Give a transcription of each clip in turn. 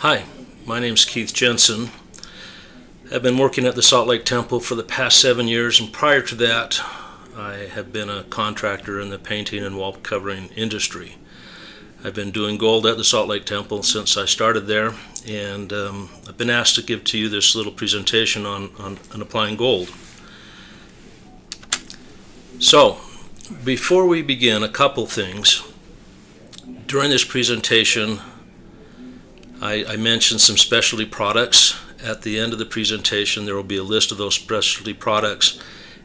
Hi, my name's Keith Jensen. I've been working at the Salt Lake Temple for the past 7 years, and prior to that I have been a contractor in the painting and wall covering industry. I've been doing gold at the Salt Lake Temple since I started there, and I've been asked to give to you this little presentation on applying gold. So, before we begin, a couple things. During this presentation, I mentioned some specialty products. At the end of the presentation, there will be a list of those specialty products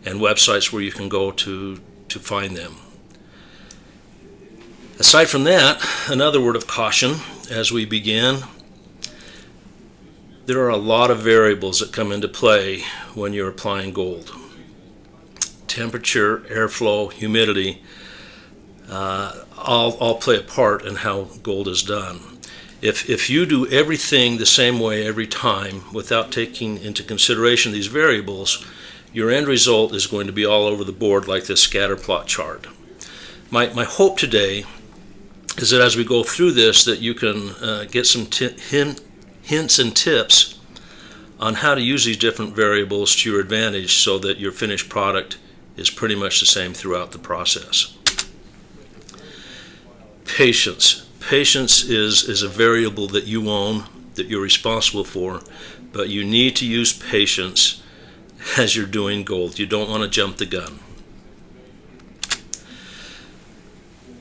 and websites where you can go to find them. Aside from that, another word of caution as we begin. There are a lot of variables that come into play when you're applying gold. Temperature, airflow, humidity, all play a part in how gold is done. If you do everything the same way every time without taking into consideration these variables, your end result is going to be all over the board like this scatter plot chart. My hope today is that as we go through this, that you can get some hints and tips on how to use these different variables to your advantage so that your finished product is pretty much the same throughout the process. Patience. Patience is a variable that you own, that you're responsible for, but you need to use patience as you're doing gold. You don't want to jump the gun.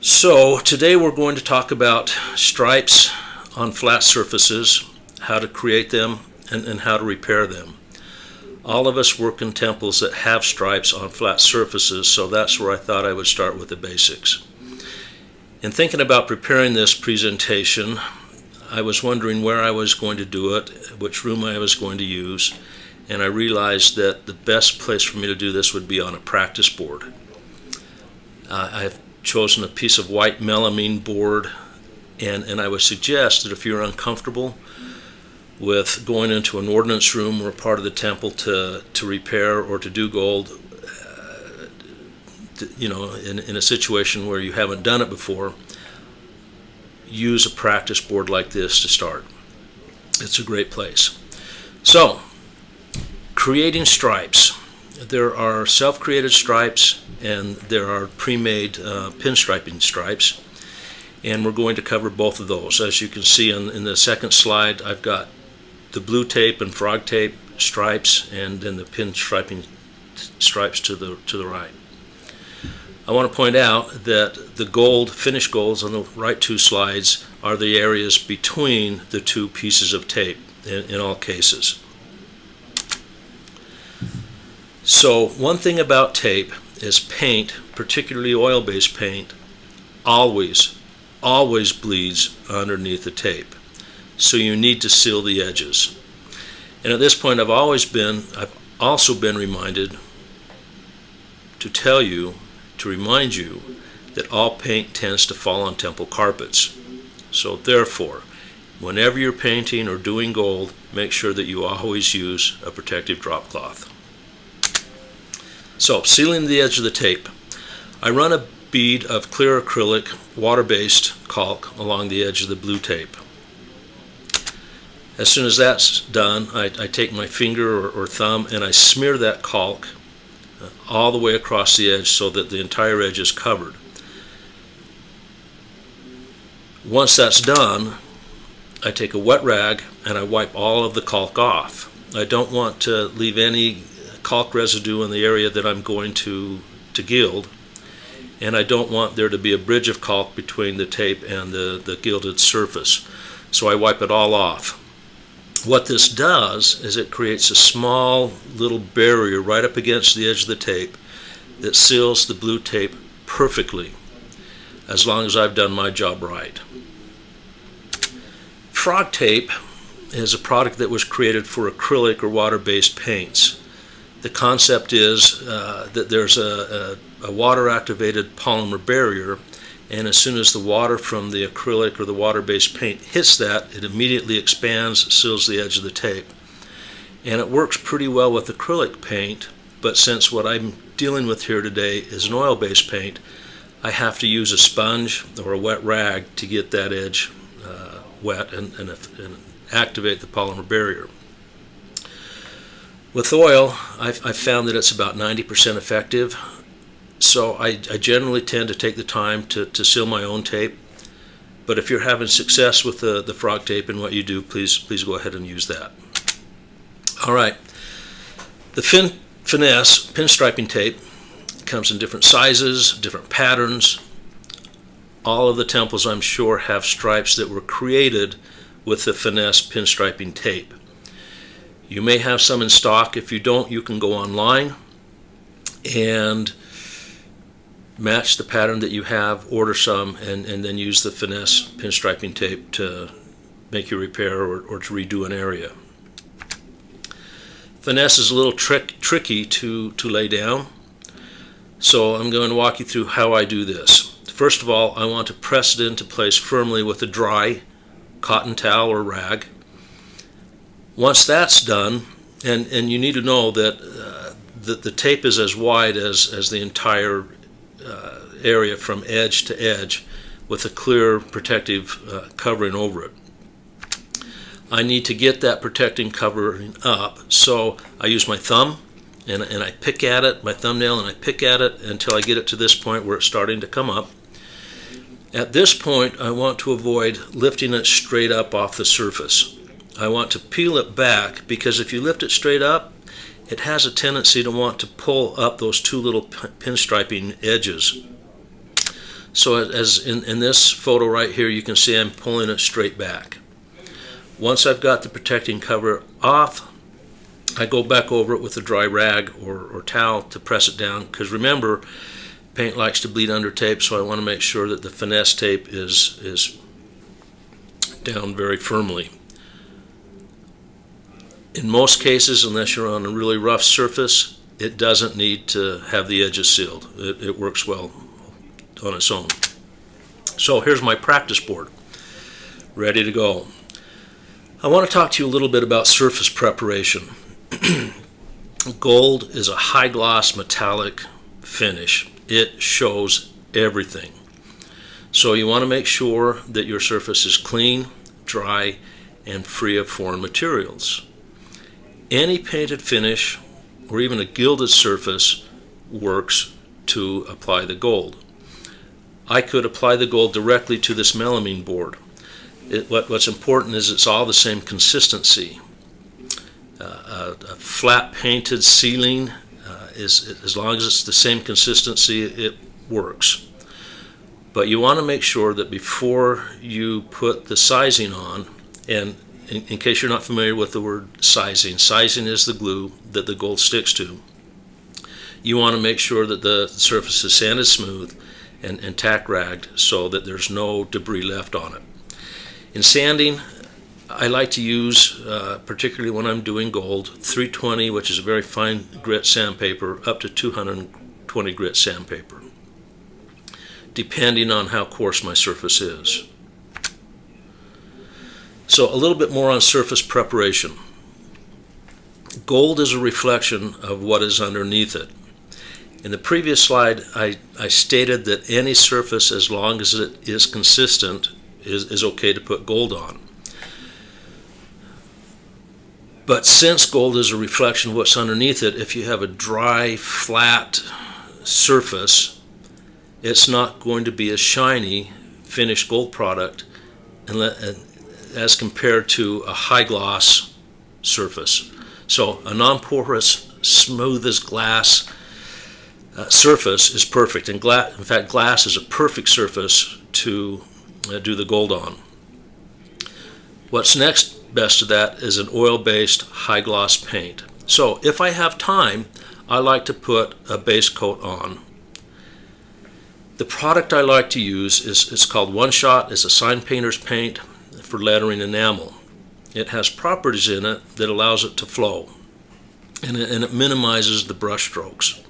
So today we're going to talk about stripes on flat surfaces, how to create them, and how to repair them. All of us work in temples that have stripes on flat surfaces, so that's where I thought I would start with the basics. In thinking about preparing this presentation, I was wondering where I was going to do it, which room I was going to use, and I realized that the best place for me to do this would be on a practice board. I've chosen a piece of white melamine board, and I would suggest that if you're uncomfortable with going into an ordnance room or a part of the temple to repair or to do gold, in a situation where you haven't done it before, use a practice board like this to start. It's a great place. So, creating stripes. There are self-created stripes and there are pre-made pinstriping stripes, and we're going to cover both of those. As you can see in the second slide, I've got the blue tape and frog tape stripes, and then the pinstriping stripes to the right. I want to point out that the gold, finished golds on the right two slides are the areas between the two pieces of tape in all cases. So one thing about tape is paint, particularly oil-based paint, always bleeds underneath the tape. So you need to seal the edges. And at this point I've also been reminded to remind you that all paint tends to fall on temple carpets. So therefore, whenever you're painting or doing gold, make sure that you always use a protective drop cloth. So, sealing the edge of the tape. I run a bead of clear acrylic water-based caulk along the edge of the blue tape. As soon as that's done, I take my finger or thumb and I smear that caulk all the way across the edge so that the entire edge is covered. Once that's done, I take a wet rag and I wipe all of the caulk off. I don't want to leave any caulk residue in the area that I'm going to gild, and I don't want there to be a bridge of caulk between the tape and the gilded surface. So I wipe it all off. What this does is it creates a small little barrier right up against the edge of the tape that seals the blue tape perfectly, as long as I've done my job right. Frog tape is a product that was created for acrylic or water-based paints. The concept is that there's a water-activated polymer barrier, and as soon as the water from the acrylic or the water-based paint hits that, it immediately expands, seals the edge of the tape. And it works pretty well with acrylic paint, but since what I'm dealing with here today is an oil-based paint, I have to use a sponge or a wet rag to get that edge wet, and activate the polymer barrier. With oil, I've found that it's about 90% effective, so I generally tend to take the time to seal my own tape. But if you're having success with the frog tape and what you do, please go ahead and use that. All right, the finesse pinstriping tape comes in different sizes, different patterns. All of the temples, I'm sure, have stripes that were created with the finesse pinstriping tape. You may have some in stock. If you don't, you can go online and match the pattern that you have, order some, and then use the finesse pinstriping tape to make your repair or to redo an area. Finesse is a little tricky to lay down, so I'm going to walk you through how I do this. First of all, I want to press it into place firmly with a dry cotton towel or rag. Once that's done, and you need to know that the tape is as wide as the entire area from edge to edge with a clear protective covering over it. I need to get that protecting covering up, so I use my thumb and I pick at it, my thumbnail, and I pick at it until I get it to this point where it's starting to come up. At this point, I want to avoid lifting it straight up off the surface. I want to peel it back, because if you lift it straight up, it has a tendency to want to pull up those two little pinstriping edges. So as in this photo right here, you can see I'm pulling it straight back. Once I've got the protecting cover off, I go back over it with a dry rag or towel to press it down, because remember, paint likes to bleed under tape, so I want to make sure that the finesse tape is down very firmly. In most cases, unless you're on a really rough surface, it doesn't need to have the edges sealed. It works well on its own. So here's my practice board, ready to go. I want to talk to you a little bit about surface preparation. Gold is a high gloss metallic finish. It shows everything. So you want to make sure that your surface is clean, dry, and free of foreign materials. Any painted finish or even a gilded surface works to apply the gold. I could apply the gold directly to this melamine board. What's important is it's all the same consistency. A flat painted ceiling as long as it's the same consistency, it works. But you want to make sure that before you put the sizing on, and in case you're not familiar with the word sizing, sizing is the glue that the gold sticks to. You want to make sure that the surface is sanded smooth and tack ragged so that there's no debris left on it. In sanding, I like to use, particularly when I'm doing gold, 320, which is a very fine grit sandpaper, up to 220 grit sandpaper, depending on how coarse my surface is. So a little bit more on surface preparation. Gold is a reflection of what is underneath it. In the previous slide, I stated that any surface, as long as it is consistent, is okay to put gold on. But since gold is a reflection of what's underneath it, if you have a dry, flat surface, it's not going to be a shiny finished gold product as compared to a high gloss surface. So a non-porous, smooth as glass surface is perfect. And in fact, glass is a perfect surface to do the gold on. What's next best to that is an oil-based high gloss paint. So if I have time, I like to put a base coat on. The product I like to use is called One Shot. It's a sign painter's paint for lettering enamel. It has properties in it that allows it to flow, and it minimizes the brush strokes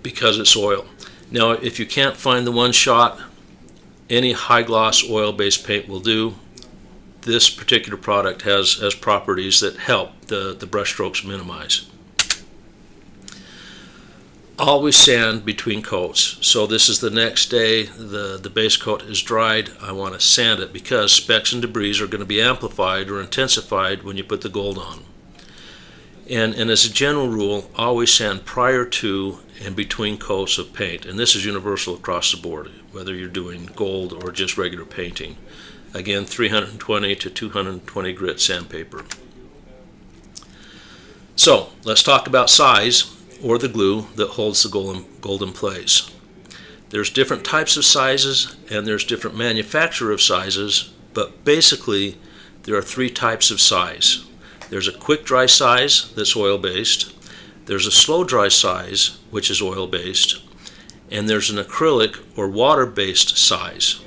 because it's oil. Now, if you can't find the One Shot, any high gloss oil-based paint will do. This particular product has properties that help the brush strokes minimize. Always sand between coats. So this is the next day, the base coat is dried. I want to sand it because specks and debris are going to be amplified or intensified when you put the gold on. And as a general rule, always sand prior to and between coats of paint. And this is universal across the board, whether you're doing gold or just regular painting. Again, 320 to 220 grit sandpaper. So let's talk about size, or the glue that holds the gold in place. There's different types of sizes and there's different manufacturer of sizes, but basically there are three types of size. There's a quick dry size that's oil-based, there's a slow dry size which is oil-based, and there's an acrylic or water-based size.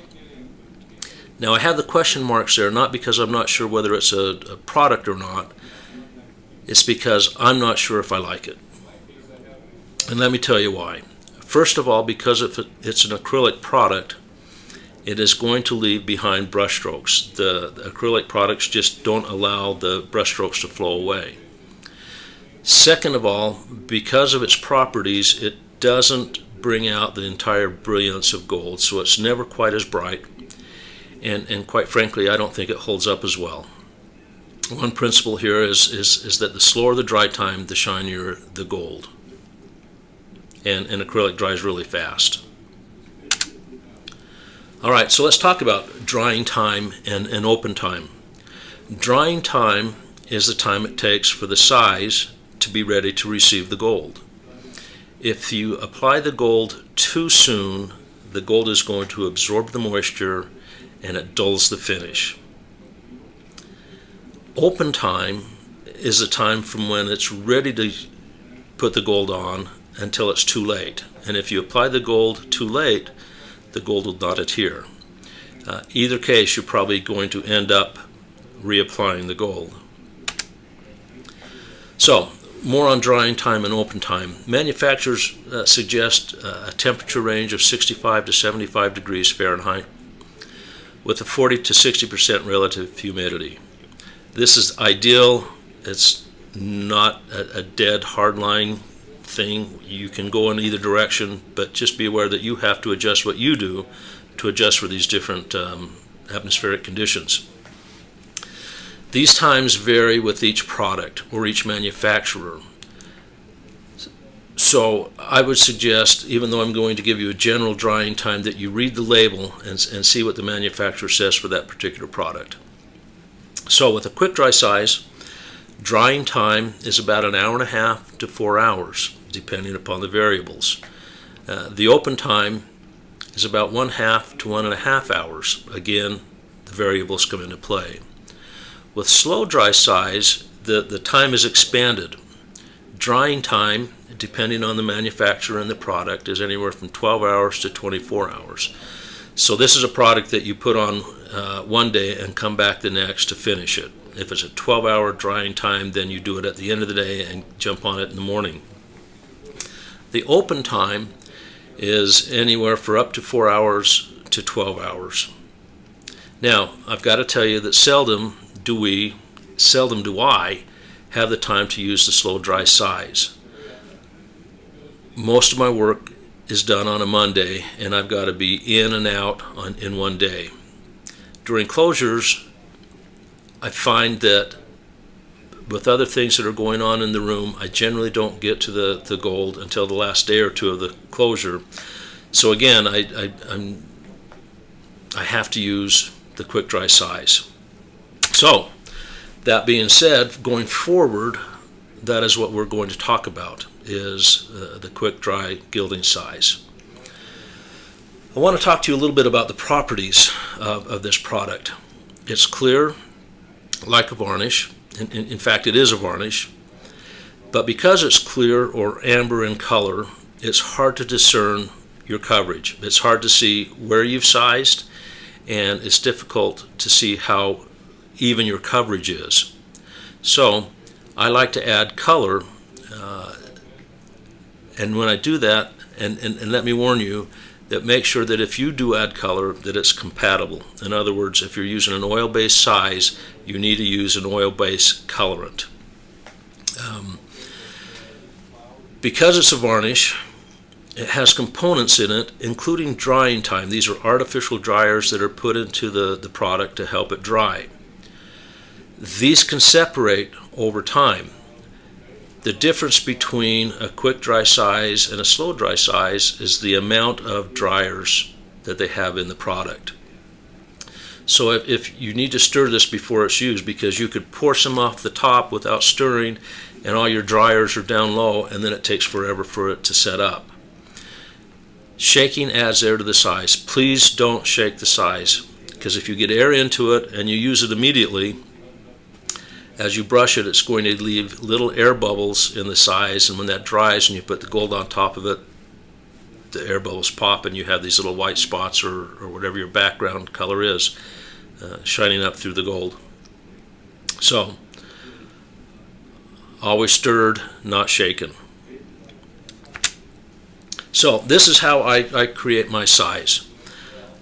Now I have the question marks there not because I'm not sure whether it's a product or not, it's because I'm not sure if I like it. And let me tell you why. First of all, because if it's an acrylic product, it is going to leave behind brush strokes. The acrylic products just don't allow the brush strokes to flow away. Second of all, because of its properties, it doesn't bring out the entire brilliance of gold, so it's never quite as bright. And quite frankly, I don't think it holds up as well. One principle here is that the slower the dry time, the shinier the gold. And acrylic dries really fast. All right, so let's talk about drying time and open time. Drying time is the time it takes for the size to be ready to receive the gold. If you apply the gold too soon, the gold is going to absorb the moisture and it dulls the finish. Open time is the time from when it's ready to put the gold on until it's too late. And if you apply the gold too late, the gold will not adhere. Either case, you're probably going to end up reapplying the gold. So, more on drying time and open time. Manufacturers suggest a temperature range of 65 to 75 degrees Fahrenheit with a 40 to 60% relative humidity. This is ideal. It's not a dead hard line thing. You can go in either direction, but just be aware that you have to adjust what you do to adjust for these different atmospheric conditions. These times vary with each product or each manufacturer. So I would suggest, even though I'm going to give you a general drying time, that you read the label and see what the manufacturer says for that particular product. So with a quick dry size, drying time is about 1.5 hours to 4 hours, depending upon the variables. The open time is about 1/2 to 1.5 hours. Again, the variables come into play. With slow dry size, the time is expanded. Drying time, depending on the manufacturer and the product, is anywhere from 12 hours to 24 hours. So this is a product that you put on one day and come back the next to finish it. If it's a 12-hour drying time, then you do it at the end of the day and jump on it in the morning. The open time is anywhere for up to 4 hours to 12 hours. Now, I've got to tell you that seldom do I have the time to use the slow dry size. Most of my work is done on a Monday, and I've got to be in and out in one day. During closures, I find that with other things that are going on in the room, I generally don't get to the gold until the last day or two of the closure. So again, I have to use the quick dry size. So that being said, going forward, that is what we're going to talk about, is the quick dry gilding size. I want to talk to you a little bit about the properties of this product. It's clear, like a varnish. In fact, it is a varnish. But because it's clear or amber in color, it's hard to discern your coverage. It's hard to see where you've sized, and it's difficult to see how even your coverage is. So I like to add color, and when I do that, and let me warn you, that make sure that if you do add color, that it's compatible. In other words, if you're using an oil-based size, you need to use an oil-based colorant. Because it's a varnish, It has components in it, including drying time. These are artificial dryers that are put into the product to help it dry. These can separate over time. The difference between a quick dry size and a slow dry size is the amount of dryers that they have in the product. So if you need to stir this before it's used, because you could pour some off the top without stirring and all your dryers are down low, and then it takes forever for it to set up. Shaking adds air to the size. Please don't shake the size, because if you get air into it and you use it immediately, as you brush it, it's going to leave little air bubbles in the size, and when that dries and you put the gold on top of it, the air bubbles pop and you have these little white spots or whatever your background color is shining up through the gold. So, always stirred, not shaken. So this is how I create my size.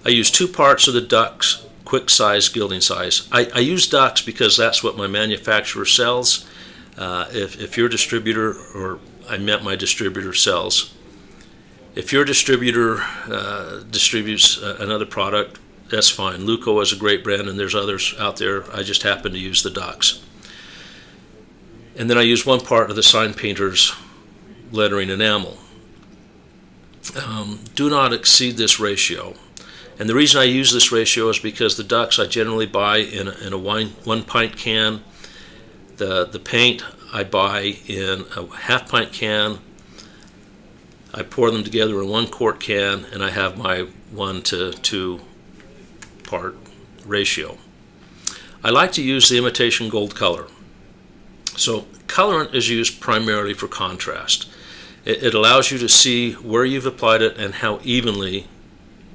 I use 2 parts of the ducks, quick size, gilding size. I use ducks because that's what my manufacturer sells. If your distributor, or I meant my distributor, sells. If your distributor distributes another product, that's fine. Luco is a great brand, and there's others out there. I just happen to use the ducks. And then I use 1 part of the sign painter's lettering enamel. Do not exceed this ratio. And the reason I use this ratio is because the ducks I generally buy in a 1 pint can. The paint I buy in a half pint can. I pour them together in 1 quart can, and I have my 1 to 2 part ratio. I like to use the imitation gold color. So colorant is used primarily for contrast. It allows you to see where you've applied it and how evenly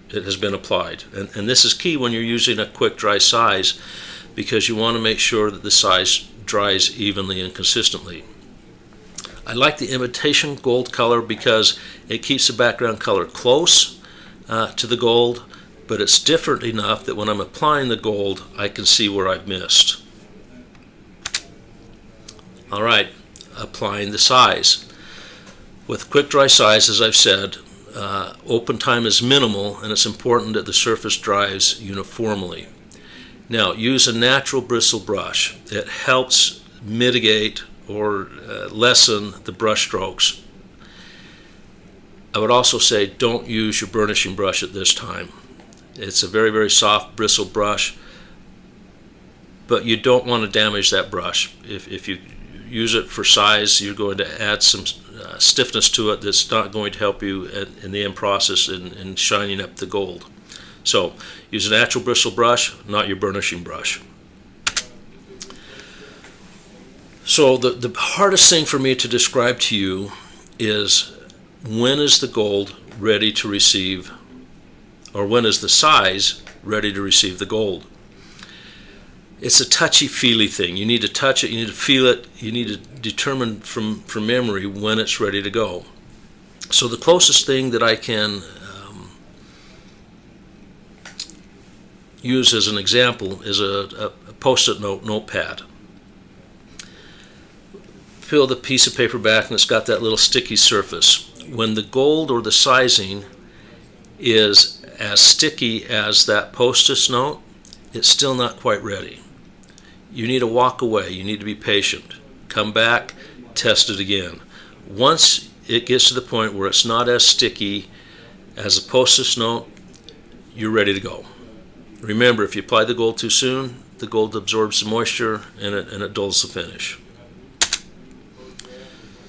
it has been applied. And this is key when you're using a quick dry size, because you want to make sure that the size dries evenly and consistently. I like the imitation gold color because it keeps the background color close to the gold, but it's different enough that when I'm applying the gold, I can see where I've missed. All right, applying the size. With quick dry size, as I've said, open time is minimal, and it's important that the surface dries uniformly. Now, use a natural bristle brush. It helps mitigate or lessen the brush strokes. I would also say don't use your burnishing brush at this time. It's a very, very soft bristle brush, but you don't want to damage that brush. If you use it for size, you're going to add some stiffness to it that's not going to help you in the end process in shining up the gold. So use a natural bristle brush, not your burnishing brush. So the hardest thing for me to describe to you is, when is the gold ready to receive, or when is the size ready to receive the gold? It's a touchy-feely thing. You need to touch it, you need to feel it, you need to determine from memory when it's ready to go. So the closest thing that I can use as an example is a post-it notepad. Peel the piece of paper back and it's got that little sticky surface. When the gold or the sizing is as sticky as that post-it note, it's still not quite ready. You need to walk away. You need to be patient. Come back, test it again. Once it gets to the point where it's not as sticky as a post-it note, you're ready to go. Remember, if you apply the gold too soon, the gold absorbs the moisture and it dulls the finish.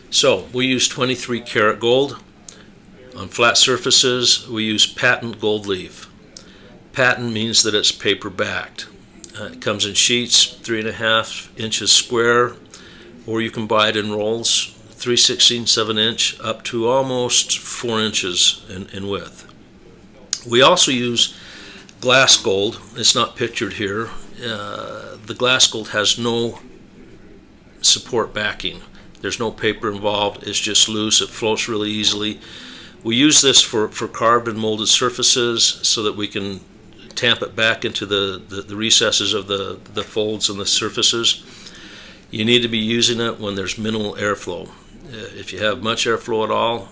So we use 23 karat gold. On flat surfaces, we use patent gold leaf. Patent means that it's paper backed. It comes in sheets 3.5 inches square, or you can buy it in rolls 3/16 of an inch up to almost 4 inches in width. We also use glass gold. It's not pictured here. The glass gold has no support backing. There's no paper involved. It's just loose. It floats really easily. We use this for carved and molded surfaces so that we can tamp it back into the recesses of the folds and the surfaces. You need to be using it when there's minimal airflow. If you have much airflow at all,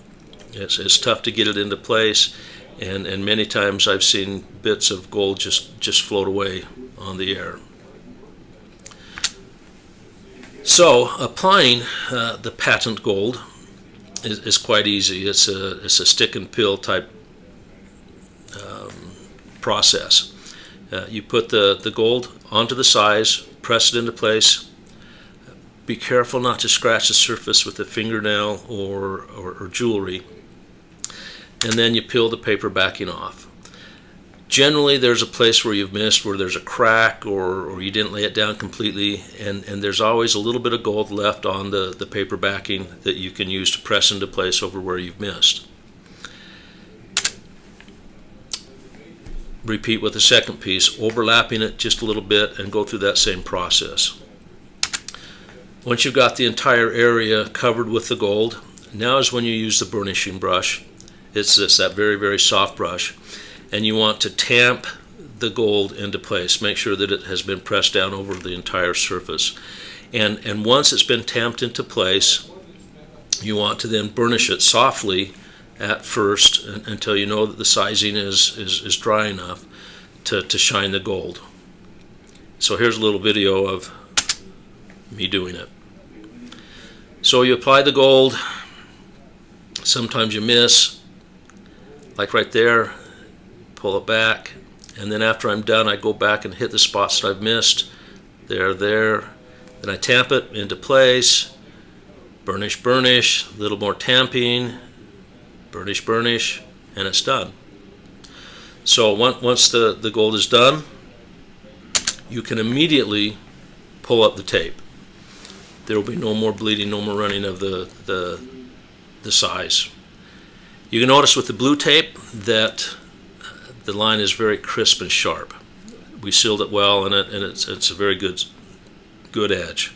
It's tough to get it into place, and many times I've seen bits of gold just float away on the air. So applying the patent gold is quite easy. It's a stick and pill type process. You put the gold onto the size, press it into place. Be careful not to scratch the surface with a fingernail or jewelry, and then you peel the paper backing off. Generally there's a place where you've missed, where there's a crack or you didn't lay it down completely, and there's always a little bit of gold left on the paper backing that you can use to press into place over where you've missed. Repeat with the second piece, overlapping it just a little bit, and go through that same process. Once you've got the entire area covered with the gold, now is when you use the burnishing brush. It's that very, very soft brush, and you want to tamp the gold into place. Make sure that it has been pressed down over the entire surface. And once it's been tamped into place, you want to then burnish it softly at first until you know that the sizing is dry enough to shine the gold. So here's a little video of me doing it. So you apply the gold. Sometimes you miss, like right there. Pull it back, and then after I'm done, I go back and hit the spots that I've missed. There. Then I tamp it into place. Burnish, a little more tamping. Burnish, and it's done. So once the gold is done, you can immediately pull up the tape. There will be no more bleeding, no more running of the size. You can notice with the blue tape that the line is very crisp and sharp. We sealed it well, and it's a very good edge.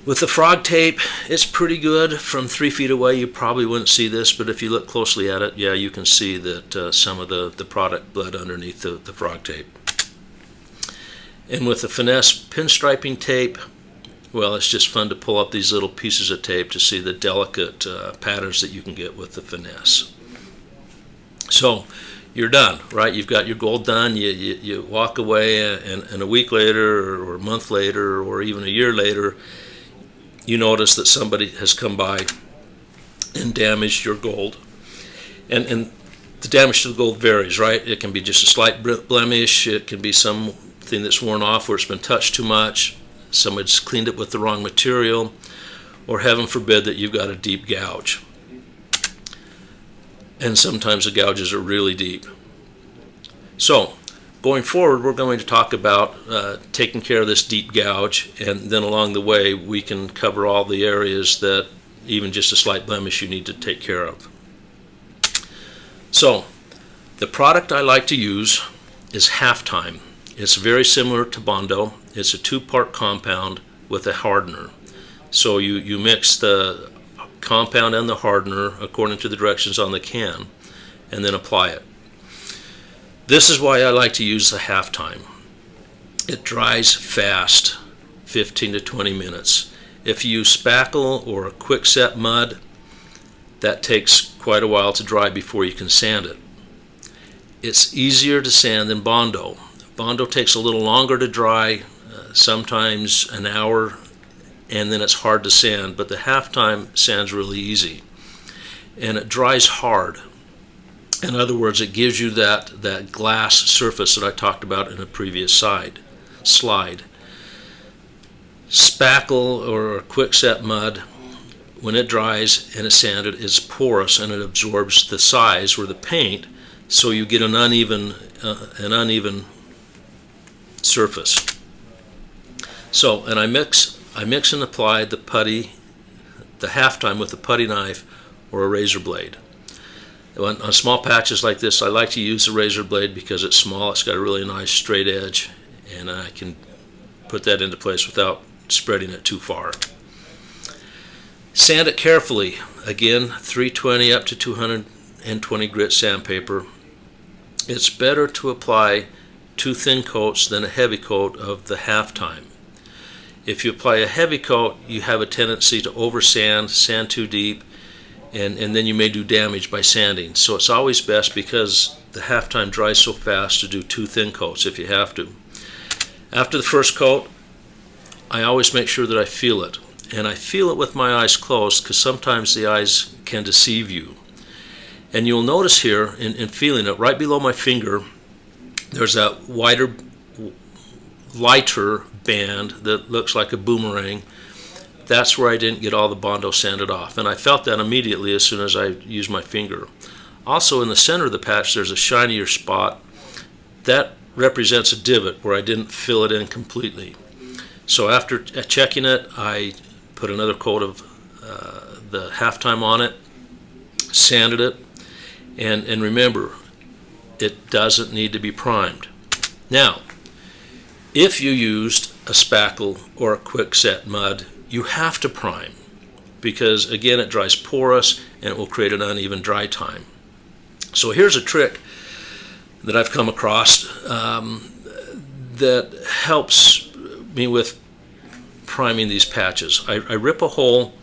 With the frog tape, it's pretty good. From 3 feet away, you probably wouldn't see this, but if you look closely at it, yeah, you can see that some of the product bled underneath the frog tape. And with the finesse pinstriping tape, well, it's just fun to pull up these little pieces of tape to see the delicate patterns that you can get with the finesse. So you're done, right? You've got your gold done. You walk away, and a week later or a month later or even a year later, you notice that somebody has come by and damaged your gold. And the damage to the gold varies, right? It can be just a slight blemish. It can be something that's worn off where it's been touched too much. Somebody's cleaned it with the wrong material, or heaven forbid that you've got a deep gouge. And sometimes the gouges are really deep. So going forward, we're going to talk about taking care of this deep gouge, and then along the way we can cover all the areas that even just a slight blemish you need to take care of. So the product I like to use is Halftime. It's very similar to Bondo. It's a 2-part compound with a hardener. So you mix the compound and the hardener according to the directions on the can, and then apply it. This is why I like to use the Halftime. It dries fast, 15 to 20 minutes. If you use spackle or a quickset mud, that takes quite a while to dry before you can sand it. It's easier to sand than Bondo. Bondo takes a little longer to dry, sometimes an hour, and then it's hard to sand, but the Halftime sands really easy. And it dries hard. In other words, it gives you that glass surface that I talked about in a previous slide. Spackle or quickset mud, when it dries and is sanded, is porous and it absorbs the size or the paint, so you get an uneven surface. So, and I mix and apply the Halftime with a putty knife or a razor blade. On small patches like this, I like to use the razor blade because it's small, it's got a really nice straight edge, and I can put that into place without spreading it too far. Sand it carefully. Again, 320 up to 220 grit sandpaper. It's better to apply 2 thin coats than a heavy coat of the Halftime. If you apply a heavy coat, you have a tendency to oversand, sand too deep, and then you may do damage by sanding. So it's always best, because the half-time dries so fast, to do 2 thin coats if you have to. After the first coat, I always make sure that I feel it. And I feel it with my eyes closed, because sometimes the eyes can deceive you. And you'll notice here, in feeling it, right below my finger, there's that lighter band that looks like a boomerang. That's where I didn't get all the Bondo sanded off. And I felt that immediately as soon as I used my finger. Also, in the center of the patch, there's a shinier spot. That represents a divot where I didn't fill it in completely. So after checking it, I put another coat of the half-time on it, sanded it, and remember, it doesn't need to be primed. Now, if you used a spackle or a quickset mud, you have to prime, because again, it dries porous and it will create an uneven dry time. So here's a trick that I've come across that helps me with priming these patches. I rip a hole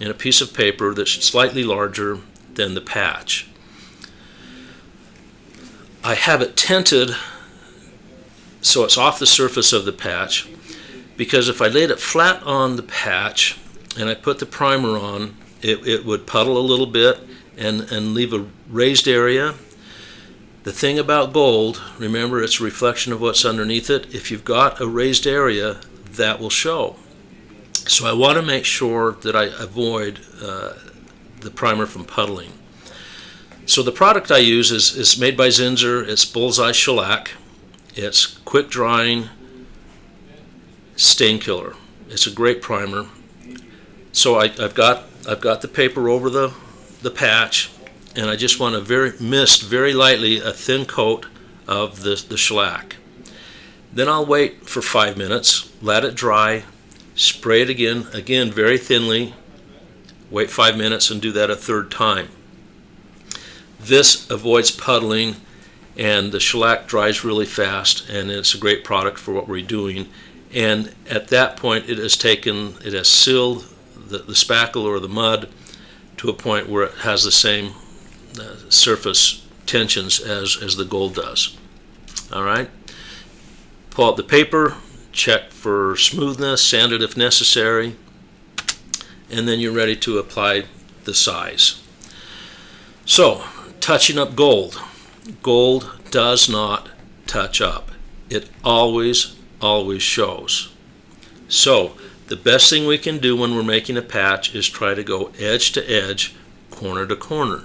in a piece of paper that's slightly larger than the patch. I have it tinted so it's off the surface of the patch, because if I laid it flat on the patch and I put the primer on, it would puddle a little bit and leave a raised area. The thing about gold, remember, it's a reflection of what's underneath it. If you've got a raised area, that will show. So I want to make sure that I avoid the primer from puddling. So the product I use is made by Zinsser. It's Bullseye Shellac. It's quick drying stain killer. It's a great primer. So I've got the paper over the patch, and I just want to mist very lightly a thin coat of the shellac. Then I'll wait for 5 minutes, let it dry, spray it again very thinly, wait 5 minutes and do that a third time. This avoids puddling, and the shellac dries really fast, and it's a great product for what we're doing. And at that point, it has sealed the spackle or the mud to a point where it has the same surface tensions as the gold does. All right. Pull out the paper, check for smoothness, sand it if necessary, and then you're ready to apply the size. So, touching up gold. Gold does not touch up. It always shows. So, the best thing we can do when we're making a patch is try to go edge to edge, corner to corner.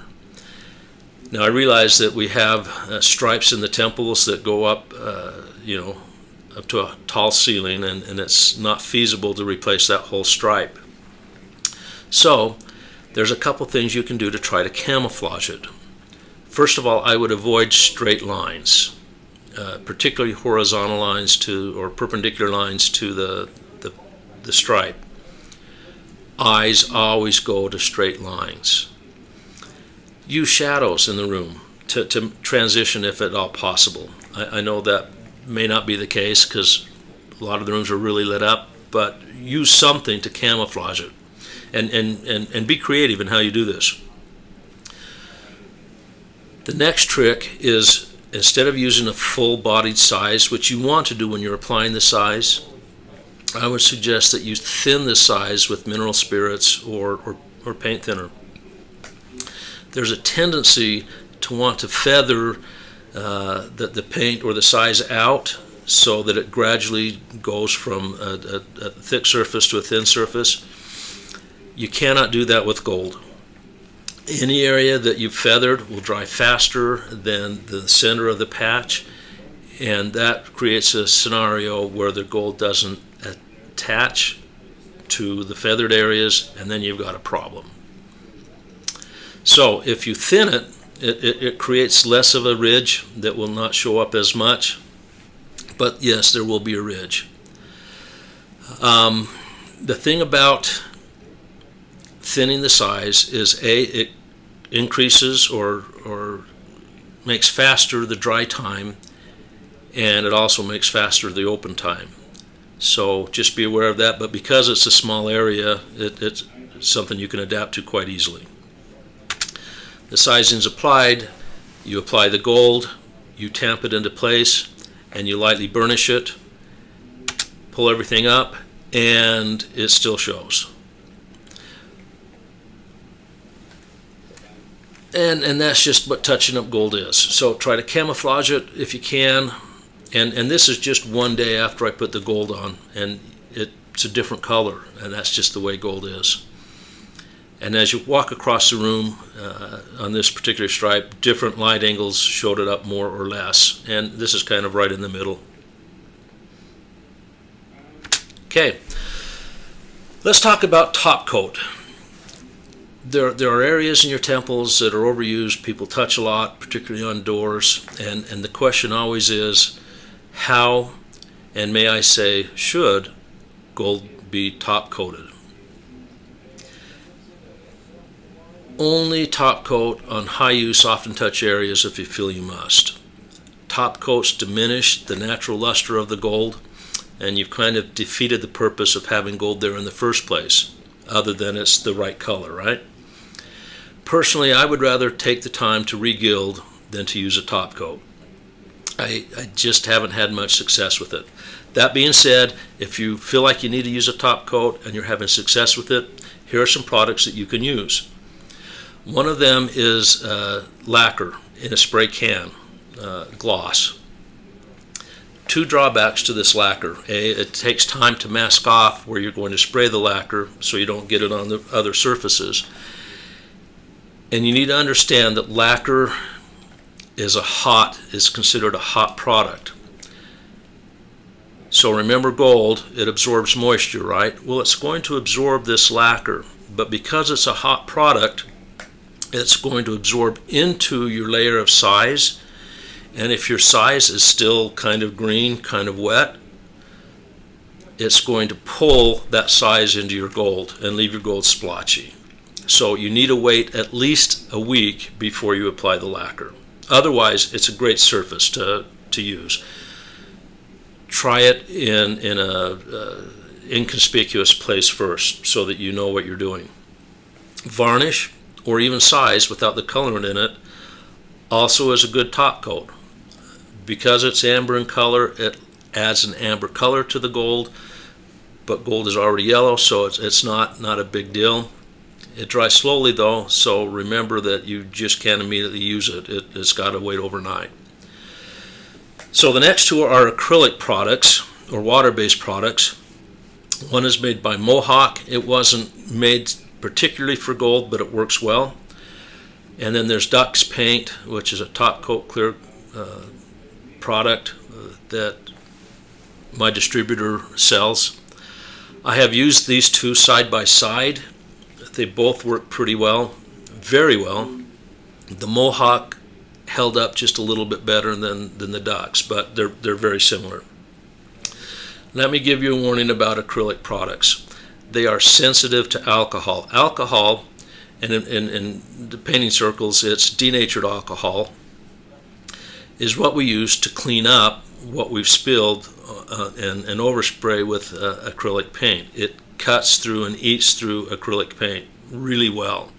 Now I realize that we have stripes in the temples that go up, up to a tall ceiling, and it's not feasible to replace that whole stripe. So there's a couple things you can do to try to camouflage it. First of all, I would avoid straight lines, particularly horizontal lines or perpendicular lines to the stripe. Eyes always go to straight lines. Use shadows in the room to transition if at all possible. I know that may not be the case because a lot of the rooms are really lit up, but use something to camouflage it, and be creative in how you do this. The next trick is, instead of using a full-bodied size, which you want to do when you're applying the size, I would suggest that you thin the size with mineral spirits or paint thinner. There's a tendency to want to feather the paint or the size out so that it gradually goes from a thick surface to a thin surface. You cannot do that with gold. Any area that you've feathered will dry faster than the center of the patch, and that creates a scenario where the gold doesn't attach to the feathered areas, and then you've got a problem. So if you thin it, it creates less of a ridge that will not show up as much, but yes, there will be a ridge. The thing about thinning the size is it increases or makes faster the dry time, and it also makes faster the open time. So just be aware of that, but because it's a small area, it's something you can adapt to quite easily. The sizing's applied, you apply the gold, you tamp it into place, and you lightly burnish it, pull everything up, and it still shows. And that's just what touching up gold is. So try to camouflage it if you can. And this is just one day after I put the gold on, and it's a different color, and that's just the way gold is. And as you walk across the room on this particular stripe, different light angles showed it up more or less, and this is kind of right in the middle. Okay, let's talk about top coat. There are areas in your temples that are overused. People touch a lot, particularly on doors, and the question always is, how, and may I say, should gold be top coated? Only top coat on high use, often touch areas if you feel you must. Top coats diminish the natural luster of the gold, and you've kind of defeated the purpose of having gold there in the first place, other than it's the right color, right? Personally, I would rather take the time to re-gild than to use a top coat. I just haven't had much success with it. That being said, if you feel like you need to use a top coat and you're having success with it, here are some products that you can use. One of them is lacquer in a spray can, gloss. Two drawbacks to this lacquer. A, it takes time to mask off where you're going to spray the lacquer so you don't get it on the other surfaces. And you need to understand that lacquer is considered a hot product. So remember gold, it absorbs moisture, right? Well, it's going to absorb this lacquer, but because it's a hot product, it's going to absorb into your layer of size, and if your size is still kind of green, kind of wet, it's going to pull that size into your gold and leave your gold splotchy. So you need to wait at least a week before you apply the lacquer. Otherwise, it's a great surface to use. Try it in a inconspicuous place first so that you know what you're doing. Varnish, or even size without the colorant in it, also is a good top coat. Because it's amber in color, it adds an amber color to the gold, but gold is already yellow, so it's not a big deal. It dries slowly though, so remember that you just can't immediately use it. It's got to wait overnight. So the next two are acrylic products, or water-based products. One is made by Mohawk. It wasn't made particularly for gold, but it works well. And then there's Duck's Paint, which is a top coat clear product that my distributor sells. I have used these two side by side. They both work pretty well, very well. The Mohawk held up just a little bit better than the Ducks, but they're very similar. Let me give you a warning about acrylic products. They are sensitive to alcohol. Alcohol, and in the painting circles, it's denatured alcohol, is what we use to clean up what we've spilled and overspray with acrylic paint. It cuts through and eats through acrylic paint really well.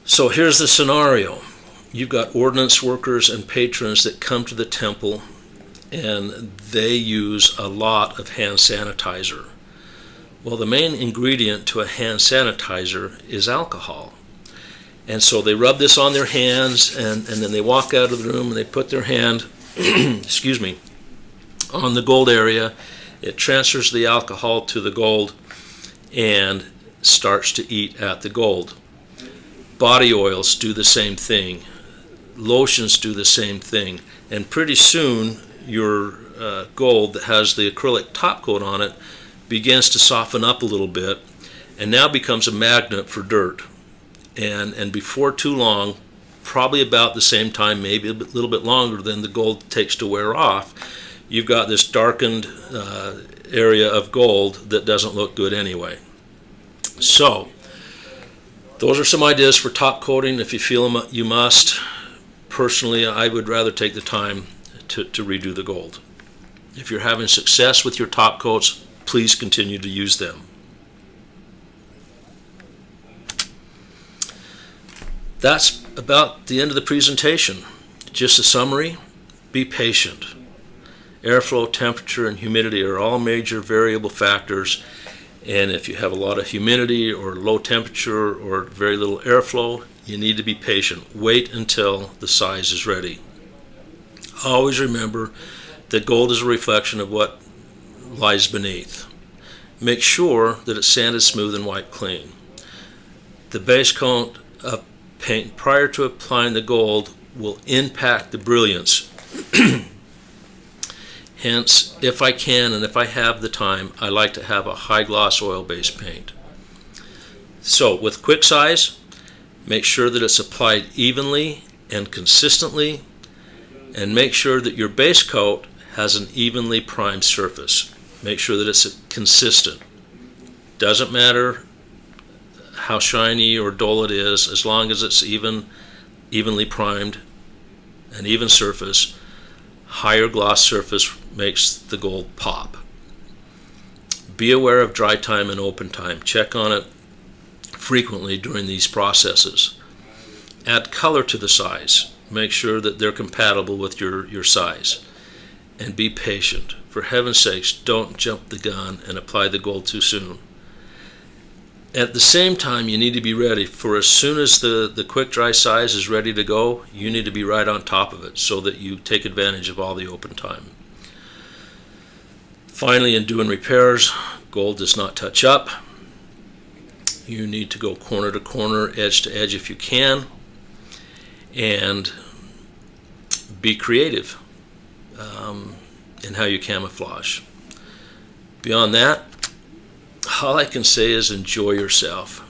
So here's the scenario. You've got ordnance workers and patrons that come to the temple, and they use a lot of hand sanitizer. Well, the main ingredient to a hand sanitizer is alcohol. And so they rub this on their hands, and then they walk out of the room and they put their hand excuse me, on the gold area. It transfers the alcohol to the gold and starts to eat at the gold. Body oils do the same thing. Lotions do the same thing. And pretty soon your gold that has the acrylic top coat on it begins to soften up a little bit and now becomes a magnet for dirt. And before too long, probably about the same time, maybe a little bit longer than the gold takes to wear off, you've got this darkened area of gold that doesn't look good anyway. So those are some ideas for top coating if you feel you must. Personally, I would rather take the time to redo the gold. If you're having success with your top coats, please continue to use them. That's about the end of the presentation. Just a summary: be patient. Airflow, temperature, and humidity are all major variable factors, and if you have a lot of humidity or low temperature or very little airflow, you need to be patient. Wait until the size is ready. Always remember that gold is a reflection of what lies beneath. Make sure that it's sanded smooth and wiped clean. The base coat of paint prior to applying the gold will impact the brilliance. Hence, if I can and if I have the time, I like to have a high gloss oil-based paint. So with quick size, make sure that it's applied evenly and consistently, and make sure that your base coat has an evenly primed surface. Make sure that it's consistent. Doesn't matter how shiny or dull it is, as long as it's evenly primed, an even surface. Higher gloss surface makes the gold pop. Be aware of dry time and open time. Check on it frequently during these processes. Add color to the size. Make sure that they're compatible with your size. And be patient. For heaven's sakes, don't jump the gun and apply the gold too soon. At the same time, you need to be ready for as soon as the quick dry size is ready to go, you need to be right on top of it so that you take advantage of all the open time. Finally, in doing repairs, gold does not touch up. You need to go corner to corner, edge to edge if you can, and be creative in how you camouflage. Beyond that, all I can say is enjoy yourself.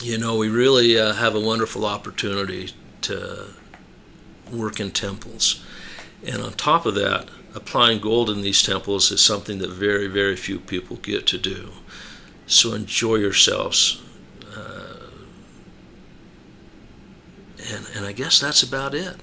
You know, we really have a wonderful opportunity to work in temples. And on top of that, applying gold in these temples is something that very, very few people get to do. So enjoy yourselves. And I guess that's about it.